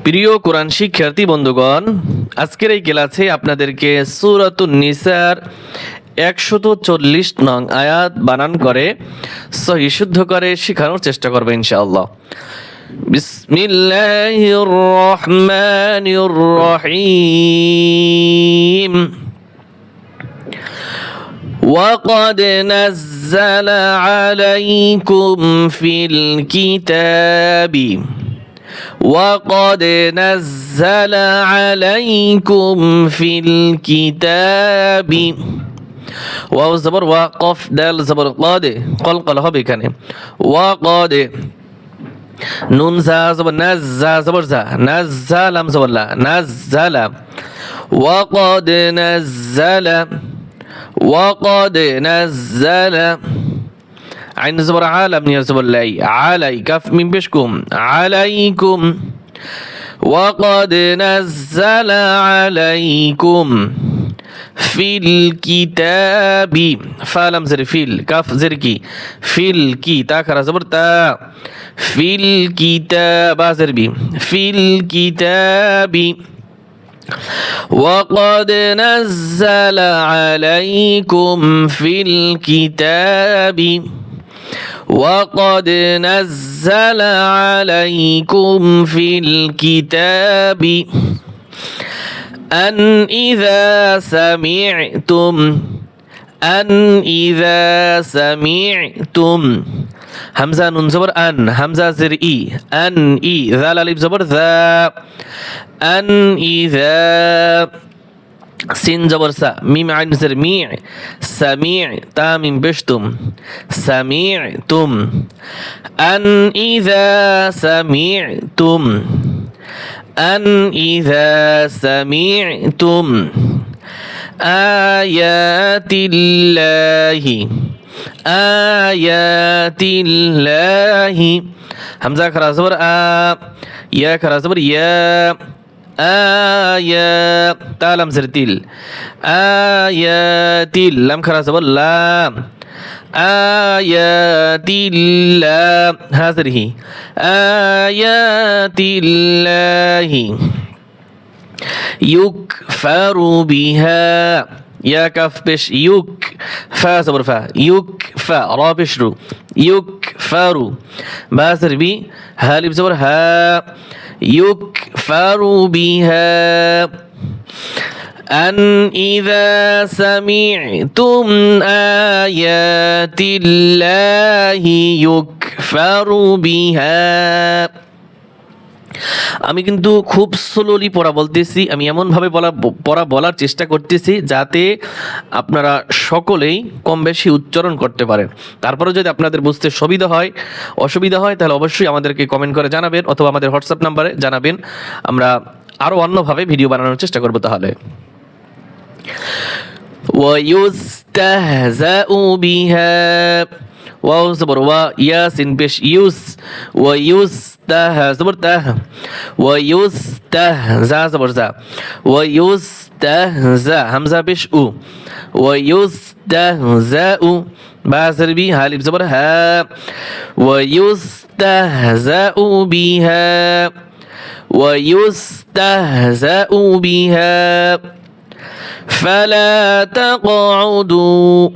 প্রিয় কোরআন শিক্ষার্থী বন্ধুগণ, আজকের এই ক্লাসে আপনাদেরকে সূরাতুন নিসার ১৪০ নং আয়াত বানান করে সহি শুদ্ধ করে শেখানোর চেষ্টা করব ইনশাআল্লাহ। বিসমিল্লাহির রহমানির রহিম। وقد نزل عليكم في الكتاب وقد نزل عليكم في الكتاب ওয়াও জবর ওয়া কফ দাল জবর قاد কলকল হবে এখানে وقد নুন জা জবর নাজ জা জবর জা নাজ্জা লাম জবর লা নাজ্জালা وقد نزل وقد نزل عين زبر عالم نير زبر لاي علي كف من بشكم عليكم وقد نزل عليكم في الكتاب فالم زر فيل كف زركي في الكي تاكر زبر تا في الكتاب زربي في الكتاب وقد نزل عليكم في الكتاب وقد نزل عليكم في الكتاب أن إذا سمعتم همزة نون زبر أن همزة زر إي أن إي ذا الألف زبر ذا أن إذا سين زبر سا ميم عين زر ميع سميع تا ميم بشتم سمعتم أن إذا سمعتم أن إذا سمعتم آيات الله آيات الله همزة خرا زبر يا خرا زبر يا آية تالم زرتيل آيات لم خرا زبر لام آيات الله هذه آيات الله يكفر بها يا كف بش يك فا زبر فا يك فا را بشرو يكفر باسر بي هالي بزبر ها يكفر بها أن إذا سمعتم آيات الله يكفر بها আমি কিন্তু খুব স্লোলি পড়া বলতেছি, আমি এমনভাবে পড়া বলার চেষ্টা করতেছি যাতে আপনারা সকলেই কম বেশি উচ্চারণ করতে পারেন। তারপরে যদি আপনাদের বুঝতে অসুবিধা হয় তাহলে অবশ্যই আমাদেরকে কমেন্ট করে জানাবেন অথবা আমাদের হোয়াটসঅ্যাপ নাম্বারে জানাবেন, আমরা আরও অন্যভাবে ভিডিও বানানোর চেষ্টা করব। তাহলে ويستهزأ بها واو زبر وا ياسين بش يوس ويسته زبر ته ويستهزا زبر زا ويستهزا همزة بش او ويستهزأ بازر بي هالي زبر ها ويستهزأ بها ويستهزأ بها فلا تقعدوا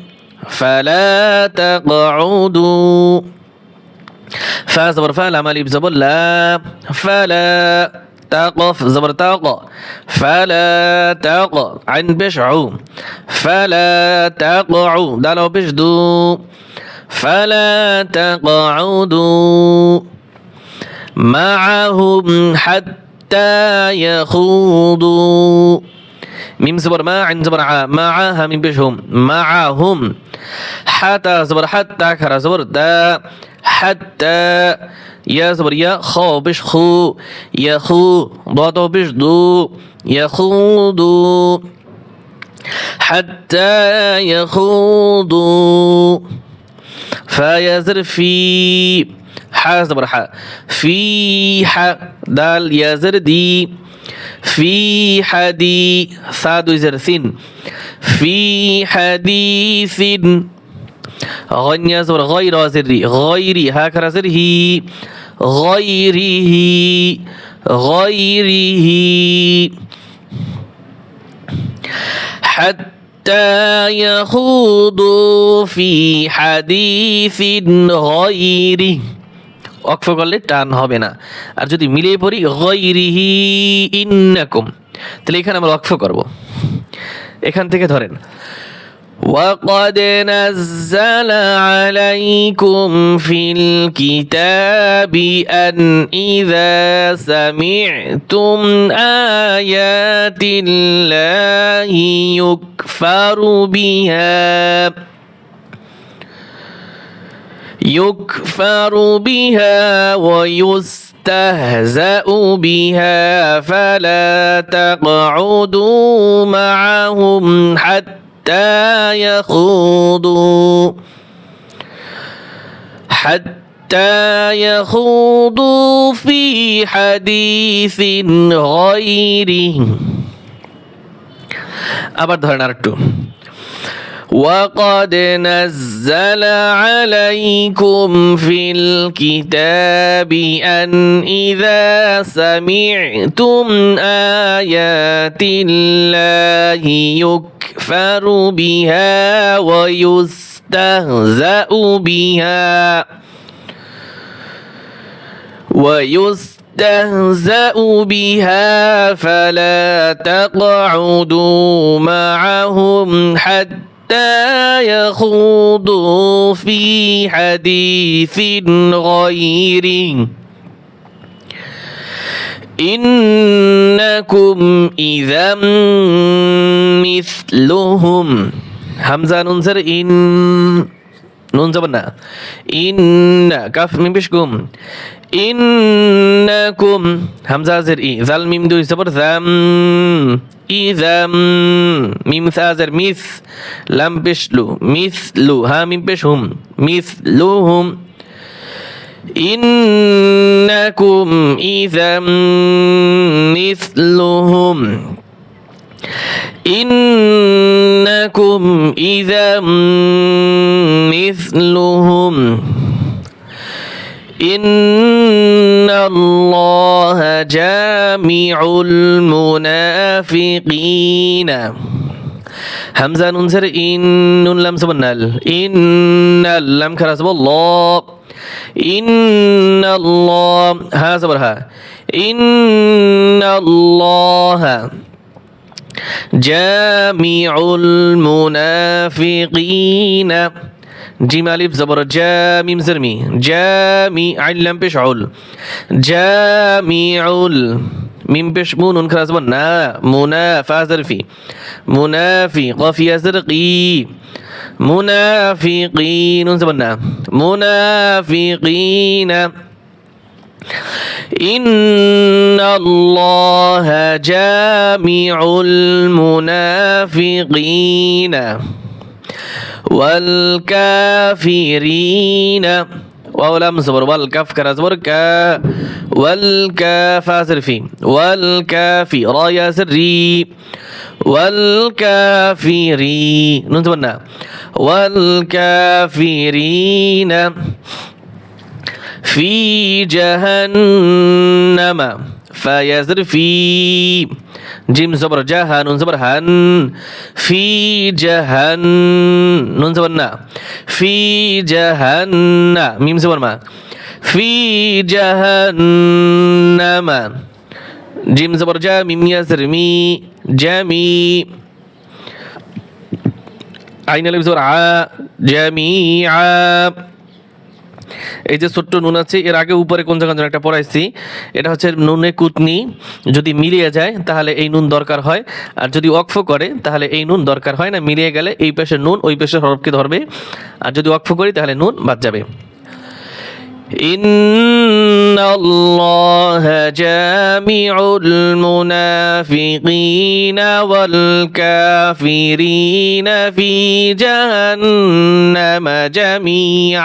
فا زبر فا لام الف زبر لا فلا تقف زبر تاق فلا تق عين بشعو فلا تقعوا دال بشدو فلا تقعدوا معهم حتى يخوضوا ميم زبر ما عين زبر معها من بشهم معهم حتى زبر حتى كرا زبر دا حتى يا زبر يا خو بش خو يخو ضاد بش دو يخوضوا حتى يخوضوا فيزر في حا زبر حا في حا دال يزر دي في حديث ثاد زرثين في حديث غني زبر غير زري غيري هكذا زره غيره غيره حتى يخوضوا في حديث غيره ওয়াকফ করলে টান হবে না। আর যদি মিলিয়ে পড়ি গায়রিহি ইন্নাকুম, তাহলে এখানে আমরা ওয়াকফ করব। এখান থেকে ধরেন وقد نزل عليكم في الكتاب أن إذا سمعتم آيات الله يكفر بها ويستهزأ بها فلا تقعدوا معهم حتى يخوضوا في حديث غيره আবার ধরেন আরেকটু وقد نزل عليكم في الكتاب أن إذا سمعتم آيات الله يكفر بها ويستهزأ بها فلا تقعدوا معهم حتى يخوضوا في حديث غيره إنكم إذا مثلهم হামজা নুন জের ইন নুন জবর না ইন কাফ মিম পেশ গুম ইন্নাকুম হামজা জের ই জাল মিম দুই জবর জাম ইযাম মিম সা জের মিস লাম পেশ লু মিসলু হা মিম পেশ হুম মিসলুহুম إنكم إذا مثلهم إنكم إذا مثلهم إن الله جامع المنافقين همزة نون سر إن نون لام سبنال إن لام خلاص الله إن الله ها صبرها إن الله جامع المنافقين جيم ألف زبر جا ميم زرمي جامع عين لام بيش عل جامع ميم بيش مون خلاص بنا منا فازر في منافي قاف يزرقي منافقين زبنا منافقين إن الله جامع المنافقين والكافرين ولم زبر والكاف كرزبر كا والكاف في والكافي رايا سري والكافرين ننتبهنا والكافرين في جهنم فيزر في جيم زبر جها نون زبر هن في جهنم نون زبرنا في جهنم ميم زبر ما في جهنم جيم زبر جا ميم يزر مي جمي عين الف زبر ع جميعا এই যে ছোট্ট নুন আছে, এর আগে উপরে কোন জায়গা একটা পড়াইছি, এটা হচ্ছে নুনে কুতনি, যদি মিলিয়ে যায় তাহলে এই নুন দরকার হয়, আর যদি ওয়াকফ করে তাহলে এই নুন দরকার হয় না। মিলিয়ে গেলে এই পাশের নুন ওই পাশের হরফকে ধরবে, আর যদি ওয়াকফ করি তাহলে নুন বাদ যাবে। ইন্নাল্লাহা জামিউল মুনাফিকিনা ওয়াল কাফিরিনা ফি জাহান্নাম জামিআ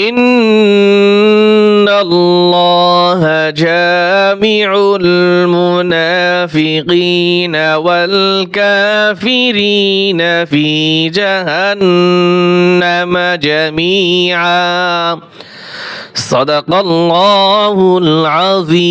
إن الله جامع المنافقين والكافرين في جهنم جميعا সাদাকাল্লাহুল আযীম।